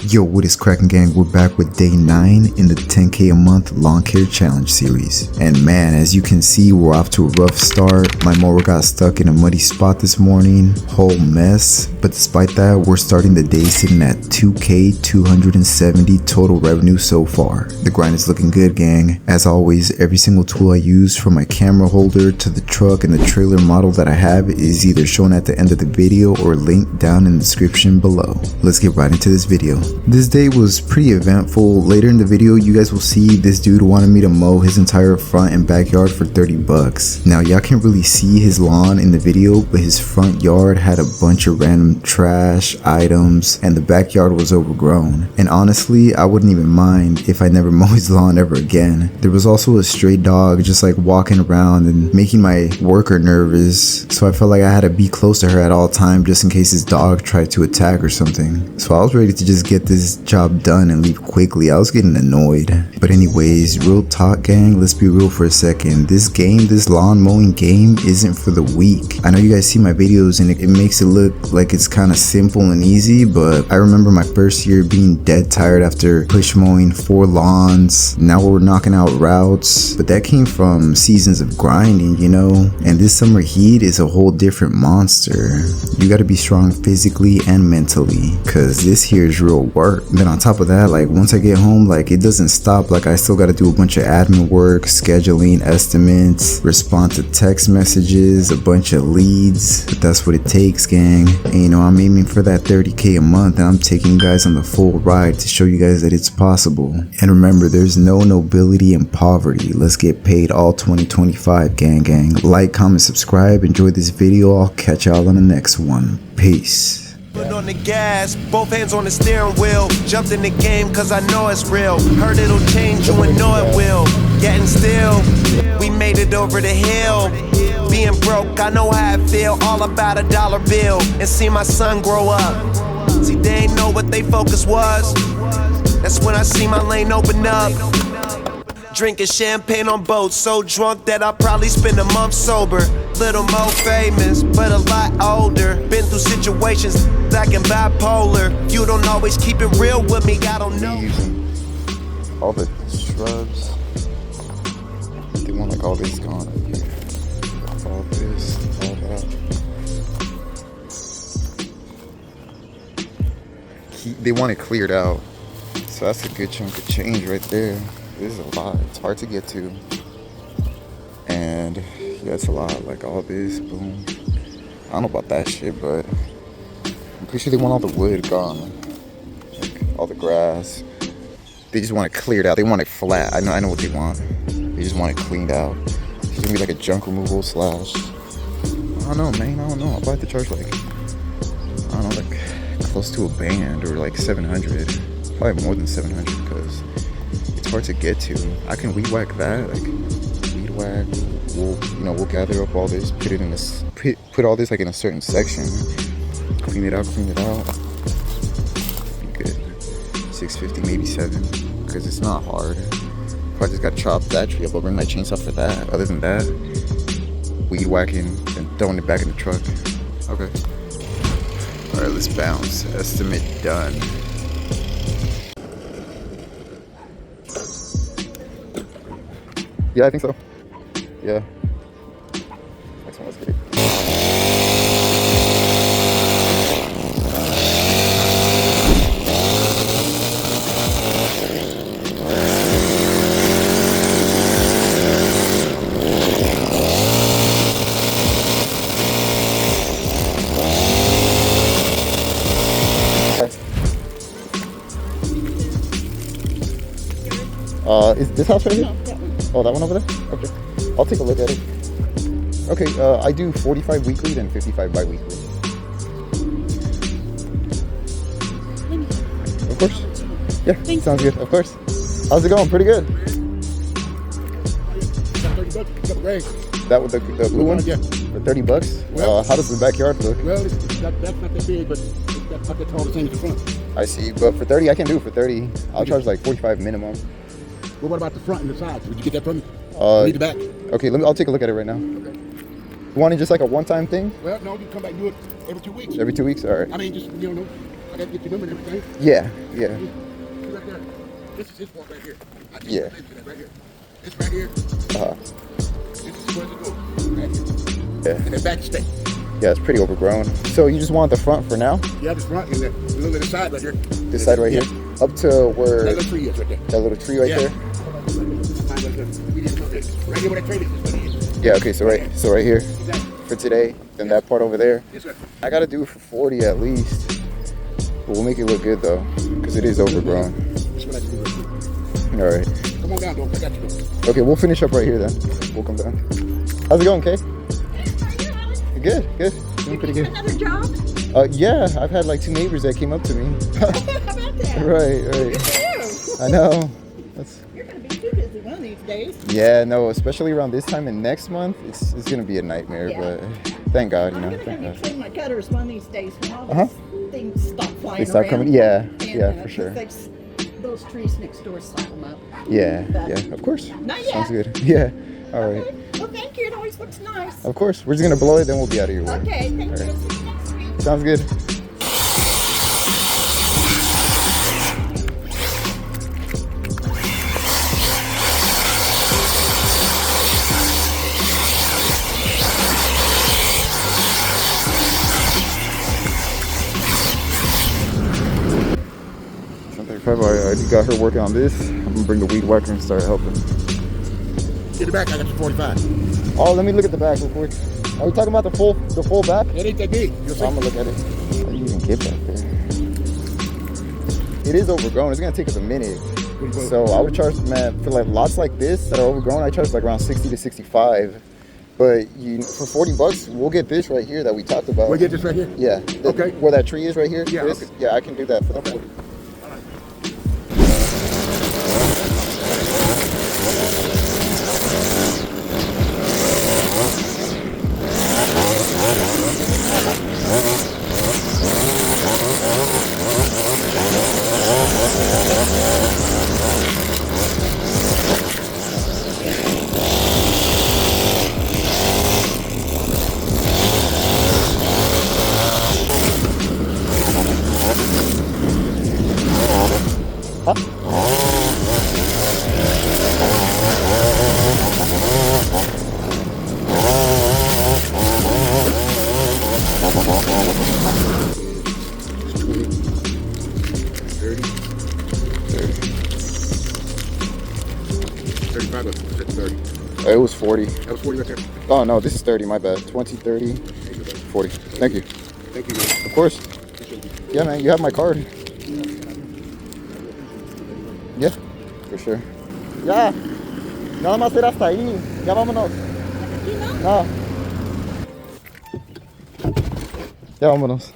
Yo, what is cracking, gang? We're back with day 9 in the 10K a month lawn care challenge series. And man, as you can see, we're off to a rough start. My mower got stuck in a muddy spot this morning, whole mess. But despite that, we're starting the day sitting at 2K 270 total revenue so far. The grind is looking good, gang. As always, every single tool I use, from my camera holder to the truck and the trailer model that I have, is either shown at the end of the video or linked down in the description below. Let's get right into this video. This day was pretty eventful. Later in the video, you guys will see this dude wanted me to mow his entire front and backyard for 30 bucks. Now, y'all can't really see his lawn in the video, but his front yard had a bunch of random trash items and the backyard was overgrown. And honestly, I wouldn't even mind if I never mow his lawn ever again. There was also a stray dog just like walking around and making my worker nervous, so I felt like I had to be close to her at all times just in case his dog tried to attack or something. So I was ready to just get this job done and leave quickly. I was getting annoyed. But anyways, real talk, gang, let's be real for a second. This lawn mowing game isn't for the weak. I know you guys see my videos and it makes it look like it's kind of simple and easy, but I remember my first year being dead tired after push mowing 4 lawns. Now we're knocking out routes, but that came from seasons of grinding, you know? And this summer heat is a whole different monster. You gotta be strong physically and mentally, cause this here is real work. Then on top of that, like once I get home, like it doesn't stop. Like I still got to do a bunch of admin work, scheduling, estimates, respond to text messages, a bunch of leads. But that's what it takes, gang. And you know, I'm aiming for that 30K a month, and I'm taking you guys on the full ride to show you guys that it's possible. And remember, there's no nobility in poverty. Let's get paid all 2025, gang. Like, comment, subscribe, enjoy this video. I'll catch y'all on the next one. Peace. Foot on the gas, both hands on the steering wheel. Jumped in the game cause I know it's real. Heard it'll change you and know it will. Getting still, we made it over the hill. Being broke, I know how I feel. All about a dollar bill. And see my son grow up. See, they ain't know what they focus was. That's when I see my lane open up. Drinking champagne on boats, so drunk that I'll probably spend a month sober. Little more famous, but a lot older. Been through situations like in bipolar. You don't always keep it real with me, I don't know. All the shrubs, they want like all this gone up here. All this, all that. They want it cleared out, so that's a good chunk of change right there. This is a lot. It's hard to get to, and yeah, it's a lot. Like all this, boom. I don't know about that shit, but I'm pretty sure they want all the wood gone, like all the grass. They just want it cleared out. They want it flat. I know what they want. They just want it cleaned out. It's gonna be like a junk removal slash. I don't know, man. I don't know. I'll probably have to charge like, I don't know, like close to a band or like 700. Probably more than 700 because it's hard to get to. I can weed whack that, like weed whack. We'll gather up all this, put it in this, put all this like in a certain section, clean it out. Be good. 650, maybe 7, because it's not hard. If I just got chopped that tree up, I'll bring my chainsaw for that. Other than that, weed whacking and throwing it back in the truck. Okay. All right, let's bounce. Estimate done. Yeah, I think so. Yeah. Next one, let's get it. Is this house right here? Oh, that one over there? Okay. I'll take a look at it. Okay, I do 45 weekly, then 55 bi-weekly. Of course. Yeah, thanks. Sounds good. Of course. How's it going? Pretty good. That with the blue one? Yeah. For 30 bucks? Well, how does the backyard look? Well, that's not that big, but it's not that tall, the same as the front. I see, but for 30, I can do it for 30. I'll charge like 45 minimum. Well, what about the front and the sides? Would you get that from me? Need the back. Okay, I'll take a look at it right now. Okay. You want it just like a one-time thing? Well, no, you come back and do it every 2 weeks. Every 2 weeks? All right. I mean, just, you know, got to get your number and everything. Yeah, yeah. Right there. This is his part right here. I just Yeah. right here. This right here. This is where it goes. Right here. Yeah. And then back stay. Yeah, it's pretty overgrown. So you just want the front for now? Yeah, this front and then a little bit of side right here. This side right here? Up to where that little tree is right there. That little tree right there? Right here where that tree is. Yeah, okay, so right here Exactly. for today, then that part over there. Yes, sir. I gotta do it for 40 at least. But we'll make it look good though, because it is overgrown. That's what I can do right here. Alright. Come on down, though. I got you. Okay, we'll finish up right here then. We'll come down. How's it going, Kay? Good, good. Doing pretty good. Another job? Yeah, I've had like 2 neighbors that came up to me. How about that? Right. Good for you. I know. That's. You're going to be too busy one of these days. Yeah, no, especially around this time and next month, it's gonna be a nightmare. Yeah. But thank God, you I'm know. going to Thank have you God. clean my cutters one of these days when all Uh-huh. these things stop flying They start around. coming. Yeah, And, yeah, for sure. Those trees next door slap them up. Yeah, But yeah, of course. not yet. Sounds good. Yeah. All right. Okay. Well, thank you. It always looks nice. Of course. We're just gonna blow it, then we'll be out of your way. Okay, thank All you. right. See you next week. Sounds good. I got her working on this. I'm gonna bring the weed whacker and start helping. Get the back. I got you 45. Oh, let me look at the back real quick. Are we talking about the full back? It ain't that big. You'll see. I'm gonna look at it. How do you even get back there? It is overgrown. It's gonna take us a minute. So I would charge, man, for like lots like this that are overgrown, I charge like around 60 to 65. But for $40, we'll get this right here that we talked about. We'll get this right here? Yeah. Okay. Where that tree is right here? Yeah, This? okay. Yeah, I can do that for the 40. It was 40. That was 40 right there. Oh no, this is 30, my bad. 20, 30, 40. Thank you. Thank you, man. Of course. Yeah, man, you have my card. Yeah, for sure. Ya, nada más era hasta ahí. Ya vámonos. No. Ya vámonos.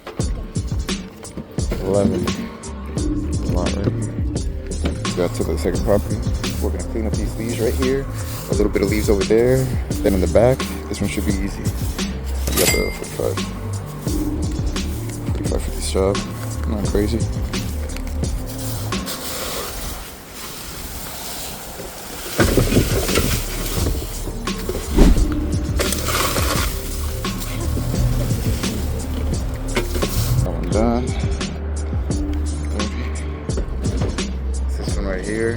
11. A lot right here. Let's go to the second property. We're gonna clean up these leaves right here. A little bit of leaves over there. Then in the back, this one should be easy. We got the 45. 45 for this job. Not crazy. That one done. This one right here.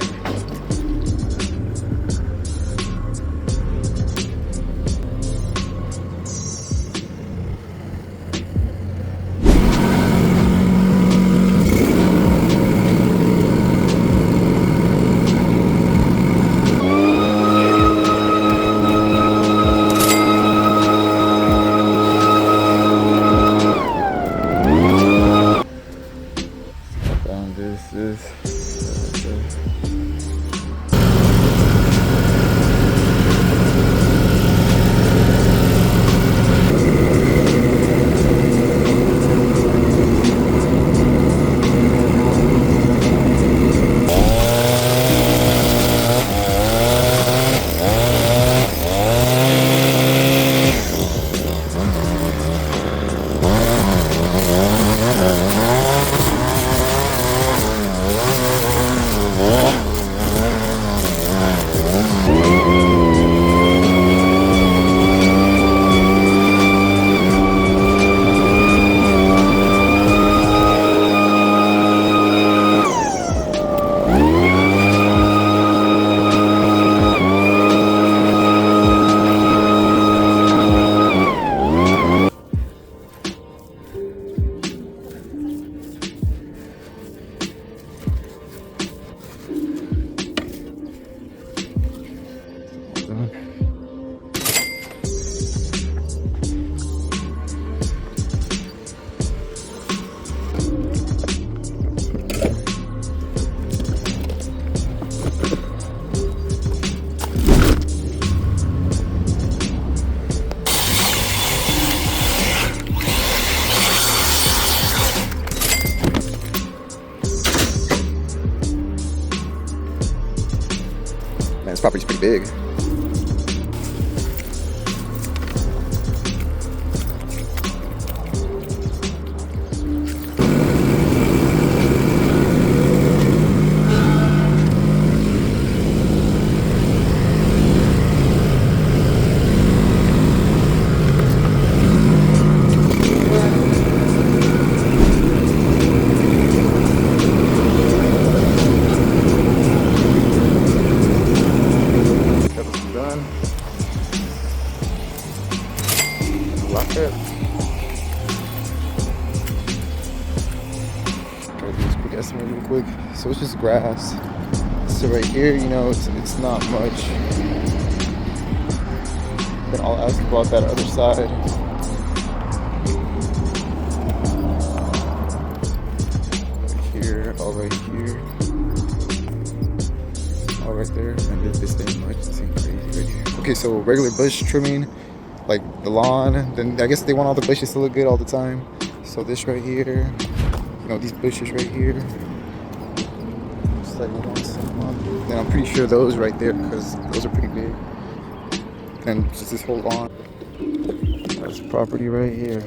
property's pretty big. Lock it. Try to do this quick estimate real quick. So it's just grass. So right here, you know, it's not much. Then I'll ask about that other side. Right here, all right here. All right there. And this ain't much. This ain't crazy right here. Okay, so regular bush trimming, like the lawn, then I guess they want all the bushes to look good all the time. So this right here, you know, these bushes right here, just like once a month. Then I'm pretty sure those right there, because those are pretty big. Then just this whole lawn. That's property right here.